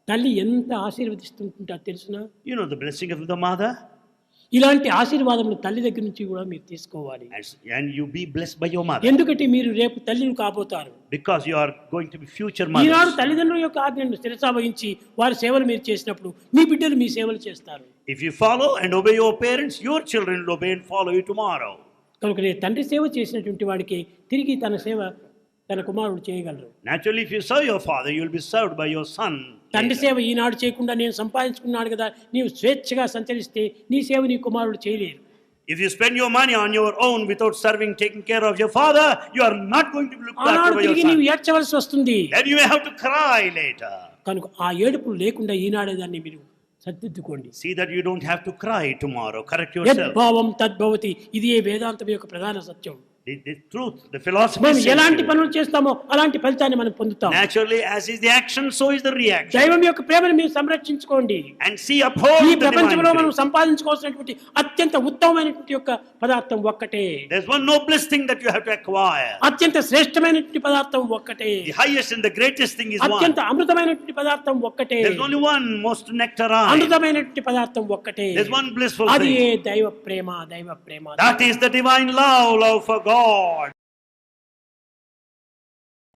తల్లి ఎంత ఆశీర్వదిస్తుంటుంటా తెలుసునా? You know the blessing of the mother? ఇలాంటి ఆశీర్వాదములు తల్లి దగ్గర నుంచి కూడా మీరు తీసుకోవాలి. And you be blessed by your mother. ఎందుకంటే మీరు రేపు తల్లిని కాబోతారు. Because you are going to be future Eenadu mothers. తల్లిదండ్రుల యొక్క ఆజ్ఞను శిరసావహించి వారి సేవలు మీరు చేసినప్పుడు మీ బిడ్డలు మీ సేవలు చేస్తారు. If you follow and obey your parents, your children will obey and follow you tomorrow. కనుక తండ్రి సేవ చేసినటువంటి వాడికి తిరిగి తన సేవ తన కుమారుడు చేయగలరు. Naturally, if you serve your father, you will be served by your son. తండ్రి సేవ ఈనాడు చేయకుండా నేను సంపాదించుకున్నాను కదా నీవు స్వేచ్ఛగా సంచరిస్తే నీ సేవ నీ కుమారుడు చేయలేరు. If you spend your money on your own without serving, taking care of your father, you are not going to be looked after ఆనాడు by your తిరిగి నీవు son. ఏడ్చవలసి వస్తుంది. Then you may have to cry later. కనుక ఆ ఏడుపులు లేకుండా ఈనాడే దాన్ని మీరు సర్దిద్దుకోండి. See that you don't have to cry tomorrow. Correct yourself. యద్భావం తద్భవతి, ఇది ఏ వేదాంతం యొక్క ప్రధాన సత్యం. The truth, the philosophy మనం says ఎలాంటి to you. పనులు చేస్తామో అలాంటి ఫలితాన్ని మనం పొందుతాం. Naturally, as is the action, so is the reaction. దైవం యొక్క ప్రేమను మీరు సంరక్షించుకోండి. And see, uphold ఈ the divine ప్రపంచంలో మనం grace. సంపాదించుకోవాల్సినటువంటి అత్యంత ఉత్తమమైనటువంటి యొక్క పదార్థం ఒక్కటే. There's one noblest thing that you have to acquire. అత్యంత శ్రేష్టమైనటువంటి పదార్థం ఒక్కటే. The highest and the greatest thing is అత్యంత one. అమృతమైనటువంటి పదార్థం ఒక్కటే. There's only one most nectarine. అమృతమైనటువంటి పదార్థం ఒక్కటే. There's one blissful అది thing. దైవ ప్రేమ, దైవ ప్రేమ. That is the divine love for God.